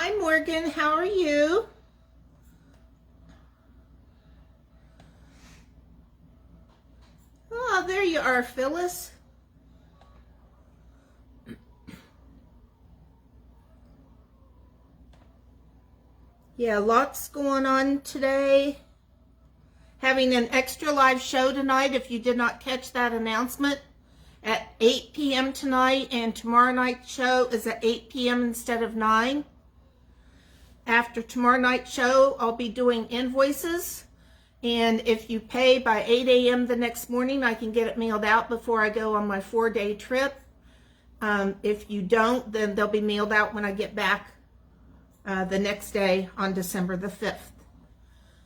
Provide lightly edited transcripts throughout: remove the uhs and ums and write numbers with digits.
Hi, Morgan. How are you? Oh, there you are, Phyllis. Yeah, lots going on today. Having an extra live show tonight, if you did not catch that announcement, at 8 p.m. tonight, and tomorrow night's show is at 8 p.m. instead of 9. After tomorrow night's show, I'll be doing invoices, and if you pay by 8 a.m. the next morning, I can get it mailed out before I go on my 4-day trip. If you don't, then they'll be mailed out when I get back the next day on December the 5th.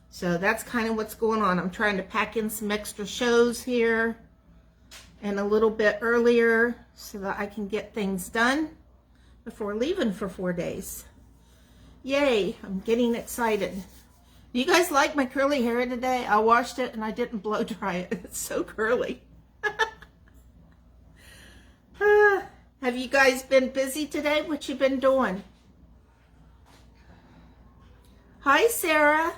So that's kind of what's going on. I'm trying to pack in some extra shows here and a little bit earlier so that I can get things done before leaving for 4 days. Yay, I'm getting excited. Do you guys like my curly hair today? I washed it and I didn't blow dry it. It's so curly. Have you guys been busy today? What you been doing? Hi, Sarah.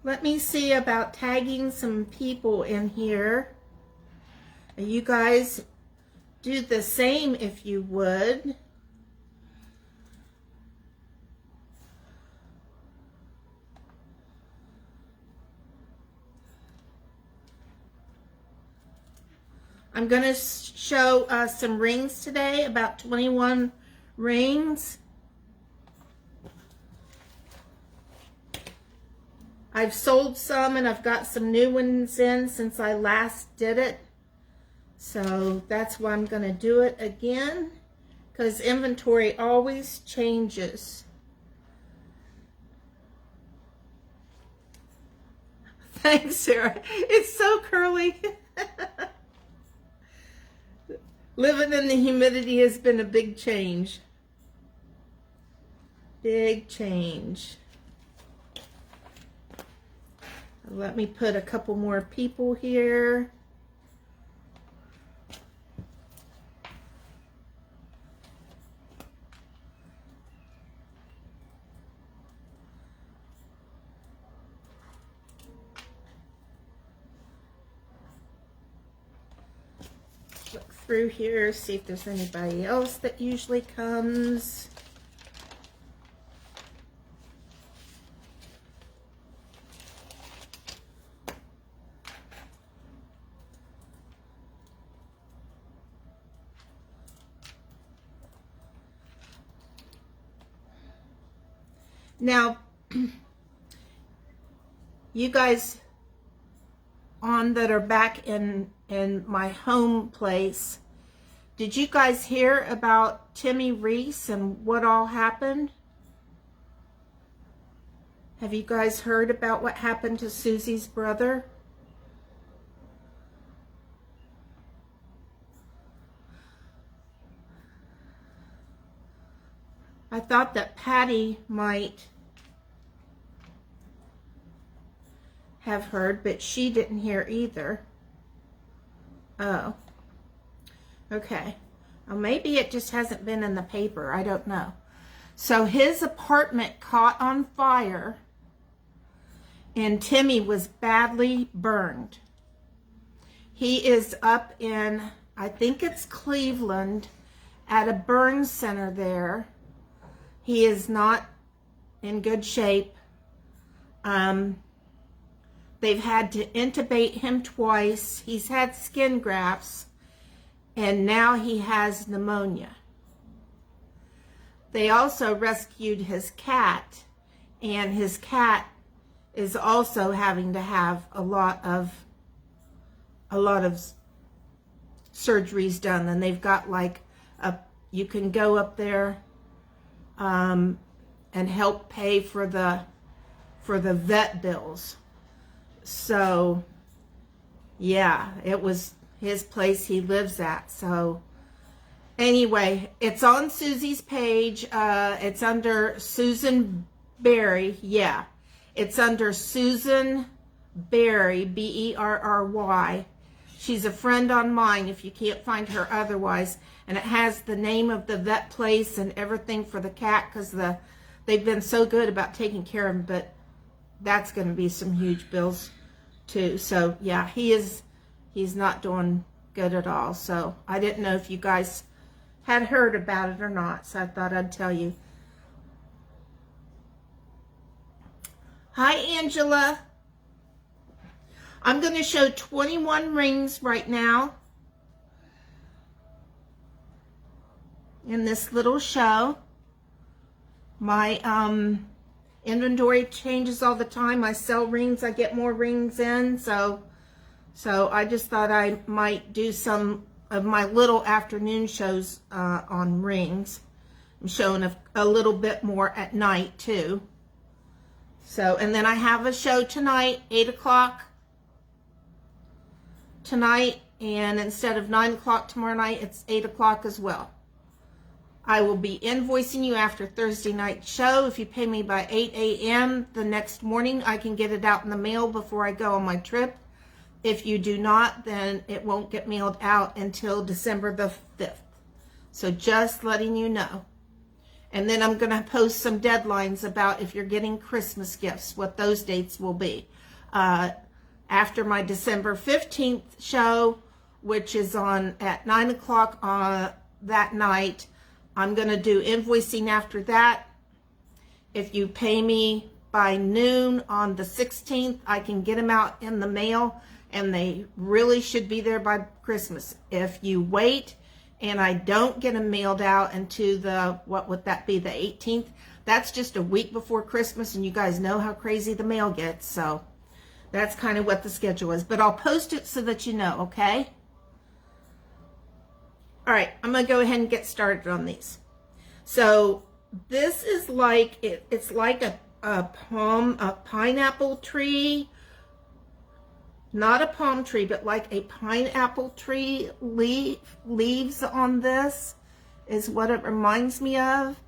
Let me see about tagging some people in here. You guys do the same if you would. I'm going to show some rings today, about 21 rings. I've sold some and I've got some new ones in since I last did it. So that's why I'm going to do it again, because inventory always changes. Thanks, Sarah. It's so curly. Living in the humidity has been a big change. Big change. Let me put a couple more people here. Look through here, see if there's anybody else that usually comes. Now, you guys on that are back in my home place, did you guys hear about Timmy Reese and what all happened? Have you guys heard about what happened to Susie's brother? I thought that Patty might have heard, but she didn't hear either. Oh, okay. Well, maybe it just hasn't been in the paper. I don't know. So his apartment caught on fire and Timmy was badly burned. He is up in, I think it's Cleveland, at a burn center there. He is not in good shape. They've had to intubate him twice. He's had skin grafts, and now he has pneumonia. They also rescued his cat, and his cat is also having to have a lot of surgeries done. And they've got like you can go up there and help pay for the vet bills. So, yeah, it was his place he lives at. So, anyway, it's on Susie's page. It's under Susan Berry. Yeah, it's under Susan Berry, Berry. She's a friend on mine if you can't find her otherwise. And it has the name of the vet place and everything for the cat, because they've been so good about taking care of him. But that's going to be some huge bills too. So yeah, he's not doing good at all. So I didn't know if you guys had heard about it or not, so I thought I'd tell you. Hi, Angela. I'm going to show 21 rings right now in this little show. My inventory changes all the time. I sell rings, I get more rings in, so I just thought I might do some of my little afternoon shows on rings. I'm showing a little bit more at night too. So, and then I have a show tonight, 8 o'clock tonight, and instead of 9 o'clock tomorrow night, it's 8 o'clock as well. I will be invoicing you after Thursday night show. If you pay me by 8 a.m. the next morning, I can get it out in the mail before I go on my trip. If you do not, then it won't get mailed out until December the 5th. So just letting you know. And then I'm going to post some deadlines about if you're getting Christmas gifts, what those dates will be. After my December 15th show, which is on at 9 o'clock that night, I'm going to do invoicing after that. If you pay me by noon on the 16th, I can get them out in the mail, and they really should be there by Christmas. If you wait and I don't get them mailed out until the, what would that be, the 18th, that's just a week before Christmas, and you guys know how crazy the mail gets, so that's kind of what the schedule is. But I'll post it so that you know, okay? All right, I'm going to go ahead and get started on these. So this is like, it's like a pineapple tree. Not a palm tree, but like a pineapple tree leaves on this is what it reminds me of.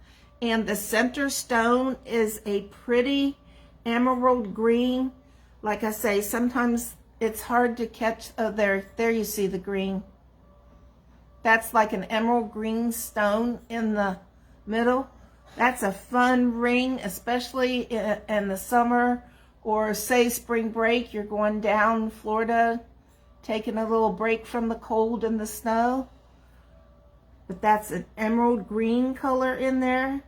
And the center stone is a pretty emerald green. Like I say, sometimes it's hard to catch. Oh, there you see the green. That's like an emerald green stone in the middle. That's a fun ring, especially in the summer, or say spring break. You're going down Florida, taking a little break from the cold and the snow. But that's an emerald green color in there.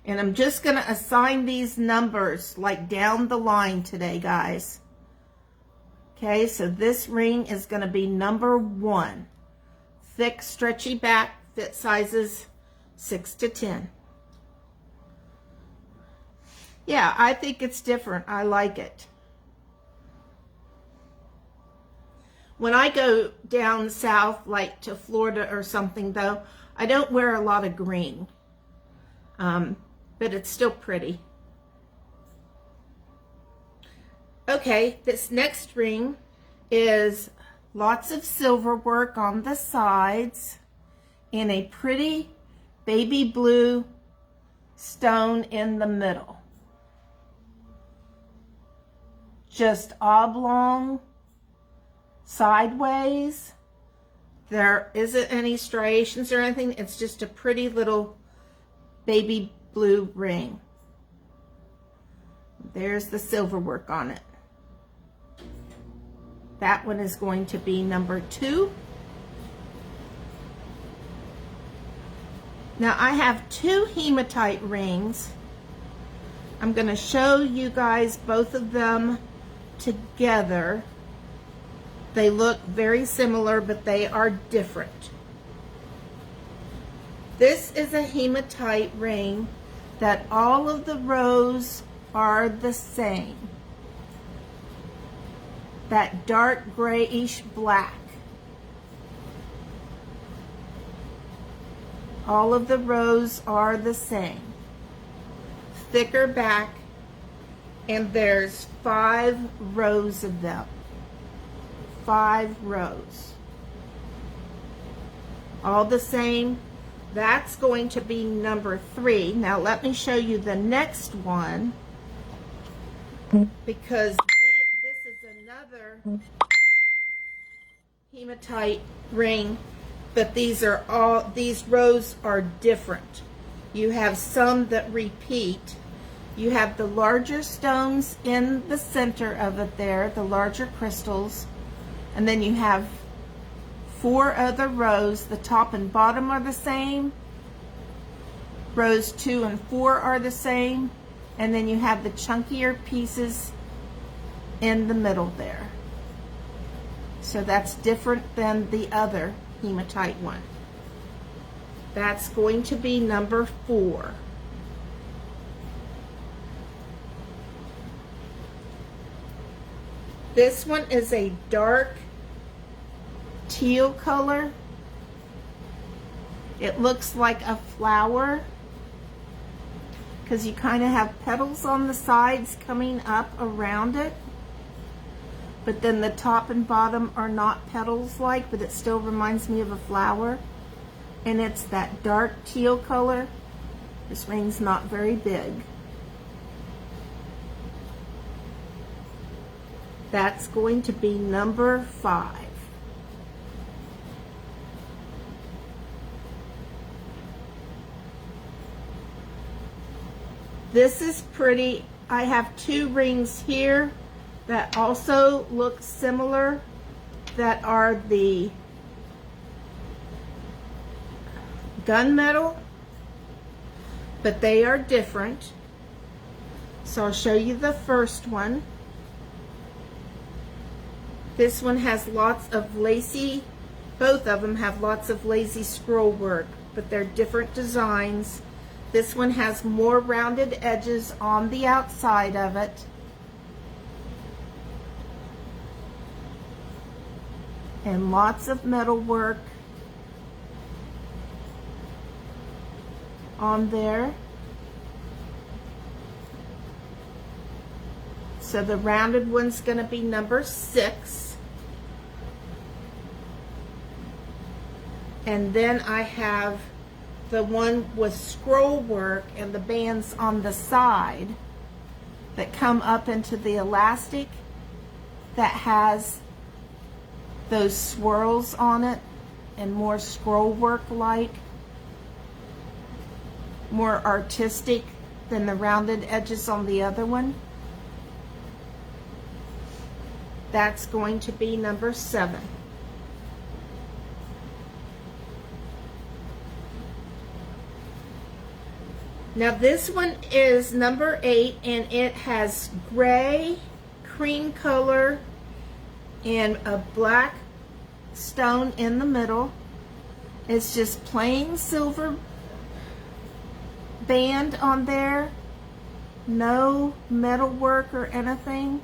And I'm just going to assign these numbers like down the line today, guys. Okay, so this ring is going to be number 1. Thick, stretchy back, fit sizes 6 to 10. Yeah, I think it's different. I like it. When I go down south, like to Florida or something, though, I don't wear a lot of green. But it's still pretty. Okay, this next ring is lots of silver work on the sides and a pretty baby blue stone in the middle. Just oblong, sideways. There isn't any striations or anything. It's just a pretty little baby blue ring. There's the silver work on it. That one is going to be number 2. Now I have 2 hematite rings. I'm going to show you guys both of them together. They look very similar, but they are different. This is a hematite ring that all of the rows are the same. That dark grayish black. All of the rows are the same. Thicker back, and there's 5 rows of them. 5 rows. All the same. That's going to be number 3. Now let me show you the next one, because this is another hematite ring, but these rows are different. You have some that repeat. You have the larger stones in the center of it there, the larger crystals, and then you have 4 other rows. The top and bottom are the same. Rows 2 and 4 are the same, and then you have the chunkier pieces in the middle there. So that's different than the other hematite one. That's going to be number 4. This one is a dark teal color. It looks like a flower because you kind of have petals on the sides coming up around it, but then the top and bottom are not petals like, but it still reminds me of a flower. And it's that dark teal color. This ring's not very big. That's going to be number 5. This is pretty. I have 2 rings here that also look similar, that are the gunmetal, but they are different. So I'll show you the first one. This one has lots of lacy, both of them have lots of lacy scroll work, but they're different designs. This one has more rounded edges on the outside of it. And lots of metal work on there. So the rounded one's going to be number 6. And then I have the one with scroll work and the bands on the side that come up into the elastic that has those swirls on it and more scroll work like, more artistic than the rounded edges on the other one. That's going to be number 7. Now this one is number 8, and it has gray, cream color, and a black stone in the middle. It's just plain silver band on there, no metal work or anything.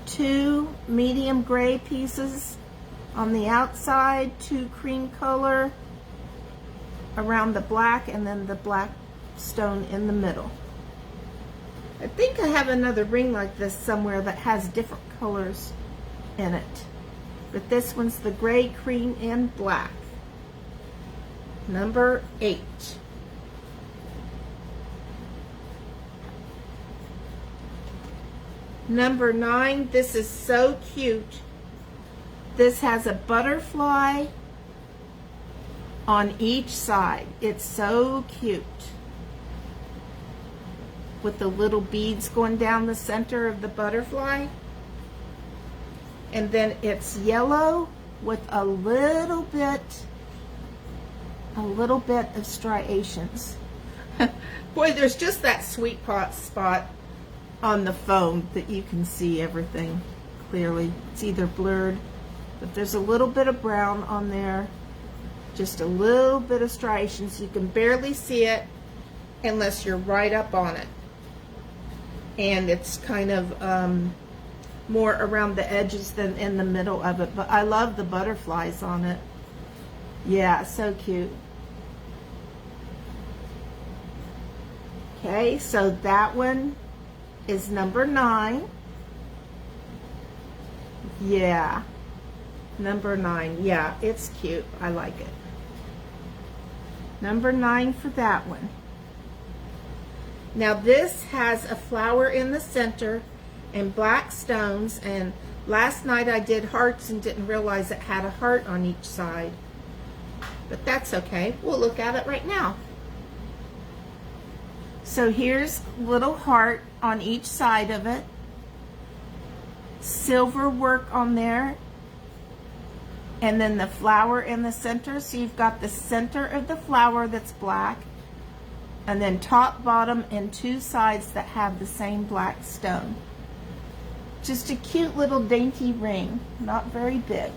2 medium gray pieces on the outside, 2 cream color around the black, and then the black stone in the middle. I think I have another ring like this somewhere that has different colors in it, but this one's the gray, cream, and black. Number 8. Number 9, this is so cute. This has a butterfly on each side. It's so cute, with the little beads going down the center of the butterfly. And then it's yellow with a little bit of striations. Boy, there's just that sweet spot on the phone that you can see everything clearly. It's either blurred, but there's a little bit of brown on there, just a little bit of striations. You can barely see it unless you're right up on it. And it's kind of more around the edges than in the middle of it, but I love the butterflies on it. Yeah, so cute. Okay, so that one is number 9. Yeah, number 9. Yeah, it's cute. I like it. Number 9 for that one. Now this has a flower in the center and black stones and Last night I did hearts and didn't realize it had a heart on each side. But that's okay. We'll look at it right now. So here's a little heart on each side of it. Silver work on there. And then the flower in the center. So you've got the center of the flower that's black. And then top, bottom, and two sides that have the same black stone. Just a cute little dainty ring, not very big.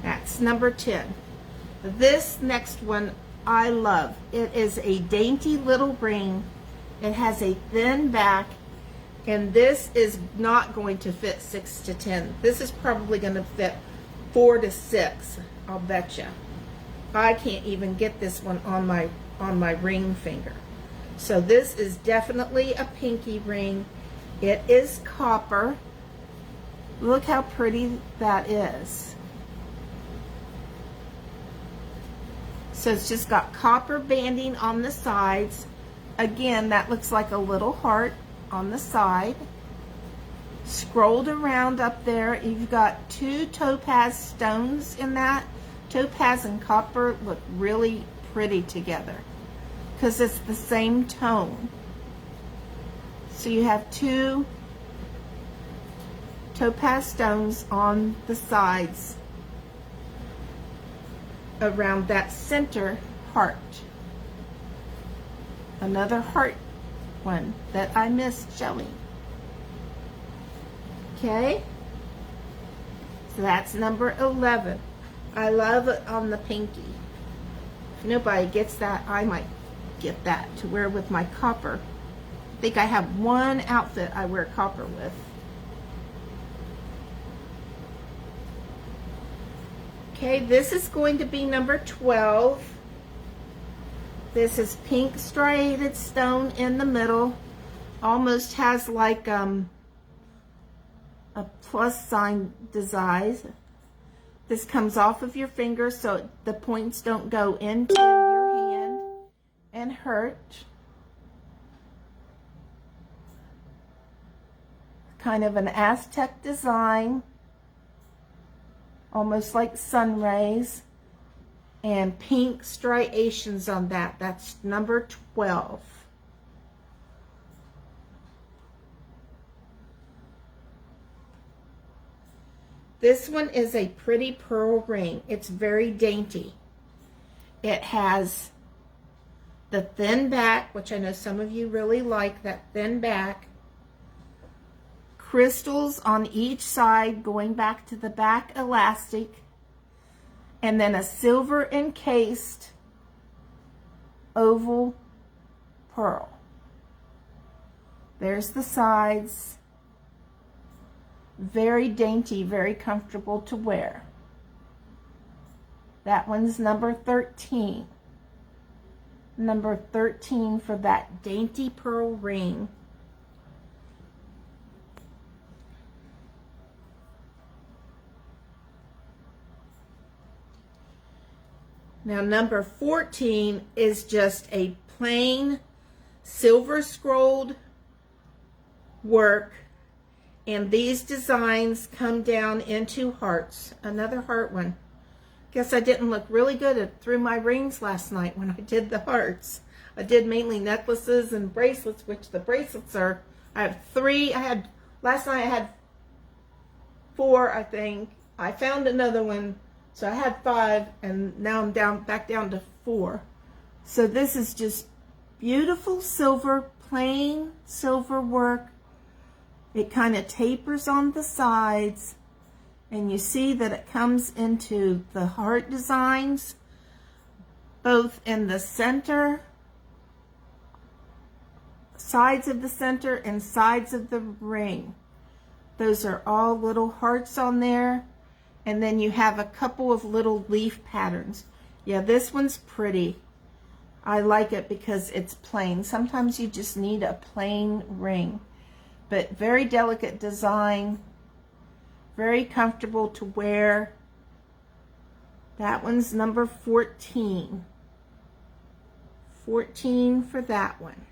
That's number 10. This next one I love. It is a dainty little ring. It has a thin back, and this is not going to fit 6 to 10. This is probably going to fit 4 to 6, I'll bet you. I can't even get this one on my ring finger. So this is definitely a pinky ring. It is copper. Look how pretty that is. So it's just got copper banding on the sides. Again, that looks like a little heart on the side. Scrolled around up there, you've got 2 topaz stones in that. Topaz and copper look really pretty together because it's the same tone. So you have 2 topaz stones on the sides around that center heart. Another heart one that I missed showing. Okay, so that's number 11. I love it on the pinky. If nobody gets that, I might get that to wear with my copper. I think I have one outfit I wear copper with. Okay, this is going to be number 12. This is pink striated stone in the middle. Almost has like a plus sign design. This comes off of your finger so the points don't go into your hand and hurt. Kind of an Aztec design, almost like sun rays, and pink striations on that. That's number 12. This one is a pretty pearl ring. It's very dainty. It has the thin back, which I know some of you really like, that thin back. Crystals on each side going back to the back elastic. And then a silver encased oval pearl. There's the sides. Very dainty, very comfortable to wear. That one's number 13. Number 13 for that dainty pearl ring. Now number 14 is just a plain silver scrolled work. And these designs come down into hearts. Another heart one. Guess I didn't look really good through my rings last night when I did the hearts. I did mainly necklaces and bracelets, which the bracelets are, I have 3. Last night I had 4, I think. I found another one, so I had 5, and now I'm back down to 4. So this is just beautiful silver, plain silver work. It kind of tapers on the sides, and you see that it comes into the heart designs, both in the center, sides of the center, and sides of the ring. Those are all little hearts on there, and then you have a couple of little leaf patterns. Yeah, this one's pretty. I like it because it's plain. Sometimes you just need a plain ring. But very delicate design, very comfortable to wear. That one's number 14. 14 for that one.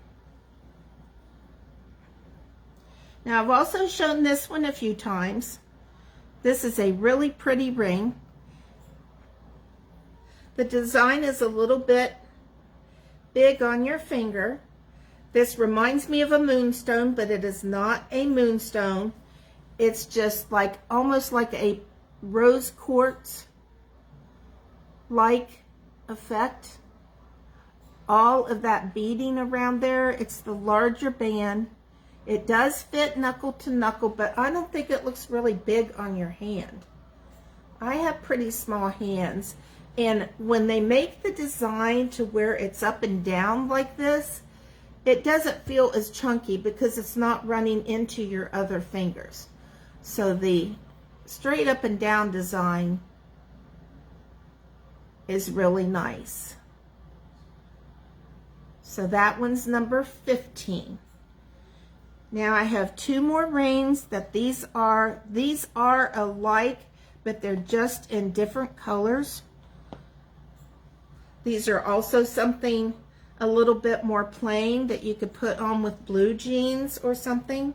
Now I've also shown this one a few times. This is a really pretty ring. The design is a little bit big on your finger. This reminds me of a moonstone, but it is not a moonstone. It's just like almost like a rose quartz like effect. All of that beading around there. It's the larger band. It does fit knuckle to knuckle, but I don't think it looks really big on your hand. I have pretty small hands, and when they make the design to where it's up and down like this, it doesn't feel as chunky because it's not running into your other fingers. So the straight up and down design is really nice. So that one's number 15. Now I have two more rings that these are alike, but they're just in different colors. These are also something a little bit more plain that you could put on with blue jeans or something.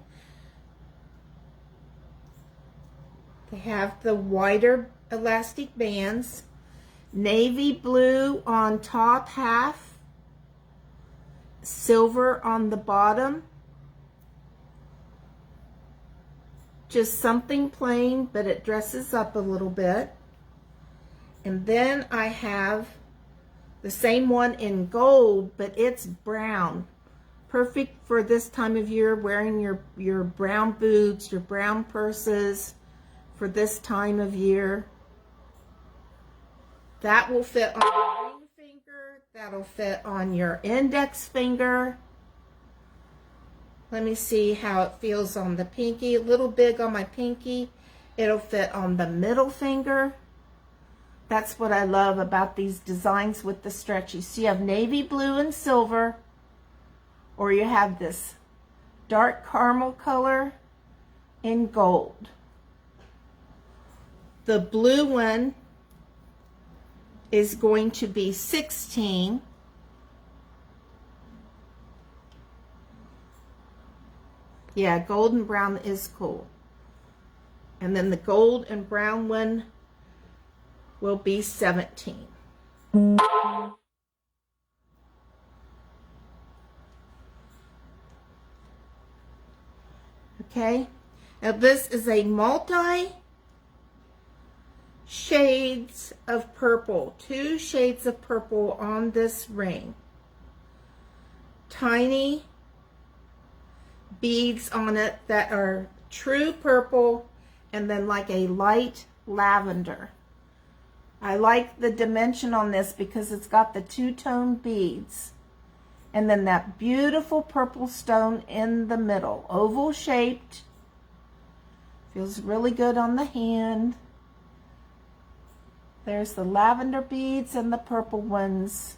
They have the wider elastic bands, navy blue on top half, silver on the bottom. Just something plain, but it dresses up a little bit. And then I have the same one in gold, but it's brown. Perfect for this time of year, wearing your brown boots, your brown purses for this time of year. That will fit on your ring finger. That'll fit on your index finger. Let me see how it feels on the pinky. A little big on my pinky. It'll fit on the middle finger. That's what I love about these designs with the stretchy. So you have navy blue and silver, or you have this dark caramel color in gold. The blue one is going to be 16. Yeah, gold and brown is cool. And then the gold and brown one will be 17. Okay, now this is a multi shades of purple, 2 shades of purple on this ring. Tiny beads on it that are true purple, and then like a light lavender. I like the dimension on this because it's got the 2-tone beads, and then that beautiful purple stone in the middle, oval shaped. Feels really good on the hand. There's the lavender beads and the purple ones.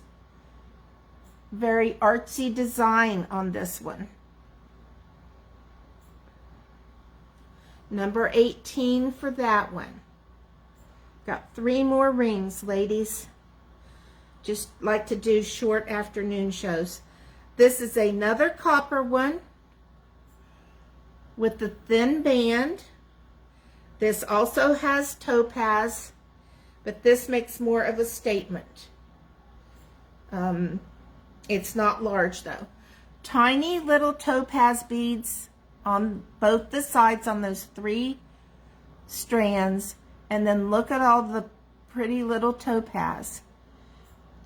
Very artsy design on this one. Number 18 for that one. Got 3 more rings, ladies. Just like to do short afternoon shows. This is another copper one with the thin band. This also has topaz, but this makes more of a statement. It's not large though. Tiny little topaz beads on both the sides on those 3 strands, and then look at all the pretty little topaz.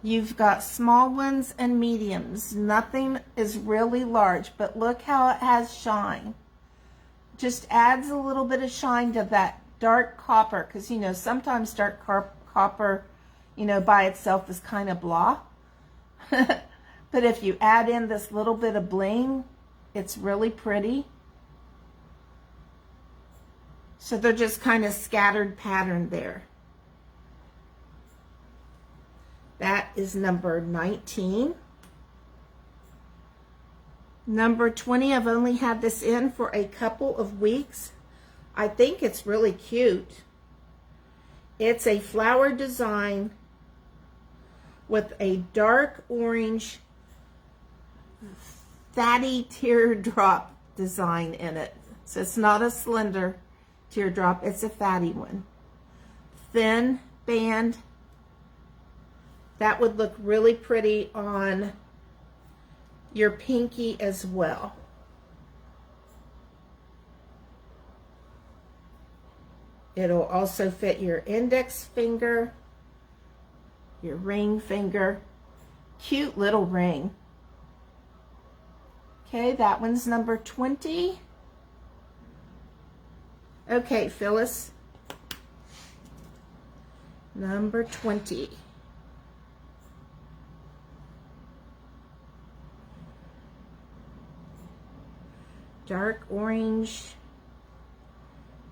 You've got small ones and mediums. Nothing is really large, but look how it has shine. Just adds a little bit of shine to that dark copper, because you know sometimes dark copper, you know, by itself is kind of blah. But if you add in this little bit of bling, it's really pretty. So they're just kind of scattered pattern there. That is number 19. Number 20, I've only had this in for a couple of weeks. I think it's really cute. It's a flower design with a dark orange fatty teardrop design in it. So it's not a slender teardrop, it's a fatty one. Thin band. That would look really pretty on your pinky as well. It'll also fit your index finger, your ring finger. Cute little ring. Okay, that one's number 20. Okay, Phyllis. Number 20. Dark orange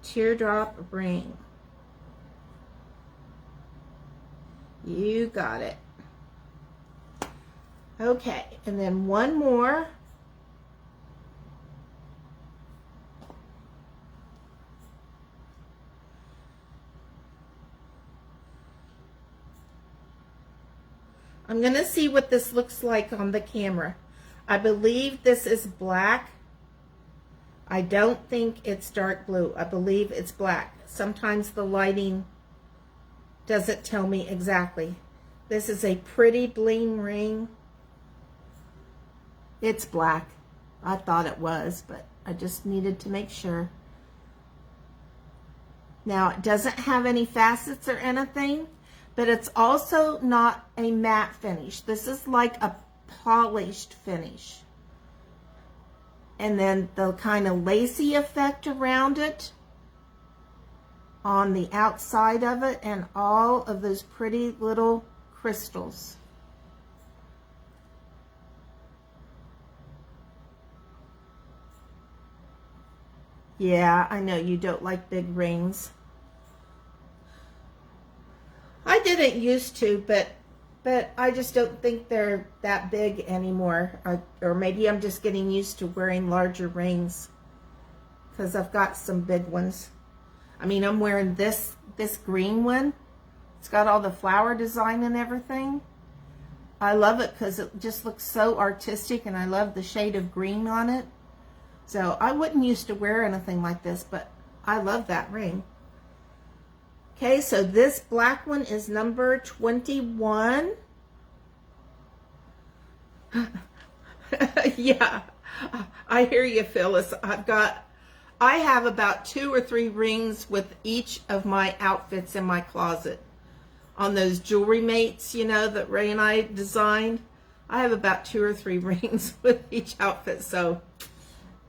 teardrop ring. You got it. Okay, and then one more. I'm going to see what this looks like on the camera. I believe this is black. I don't think it's dark blue. I believe it's black. Sometimes the lighting doesn't tell me exactly. This is a pretty bling ring. It's black. I thought it was, but I just needed to make sure. Now, it doesn't have any facets or anything, but it's also not a matte finish. This is like a polished finish. And then the kind of lacy effect around it on the outside of it, and all of those pretty little crystals. Yeah, I know you don't like big rings. I didn't used to, but I just don't think they're that big anymore. Or maybe I'm just getting used to wearing larger rings, because I've got some big ones. I mean, I'm wearing this green one. It's got all the flower design and everything. I love it because it just looks so artistic, and I love the shade of green on it. So I wouldn't used to wear anything like this, but I love that ring. Okay, so this black one is number 21. Yeah, I hear you, Phyllis. I have about 2 or 3 rings with each of my outfits in my closet. On those jewelry mates, you know, that Ray and I designed. I have about 2 or 3 rings with each outfit, so,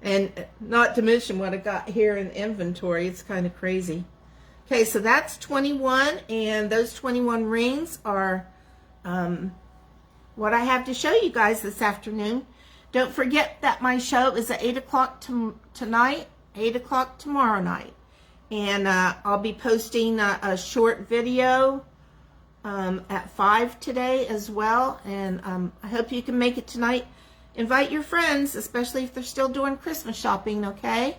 and not to mention what I got here in inventory. It's kind of crazy. Okay, so that's 21, and those 21 rings are what I have to show you guys this afternoon. Don't forget that my show is at 8 o'clock tonight, 8 o'clock tomorrow night. And I'll be posting a short video at 5 today as well. And I hope you can make it tonight. Invite your friends, especially if they're still doing Christmas shopping, okay?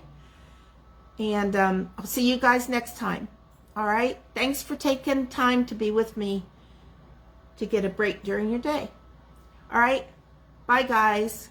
And I'll see you guys next time. All right? Thanks for taking time to be with me to get a break during your day. All right? Bye, guys.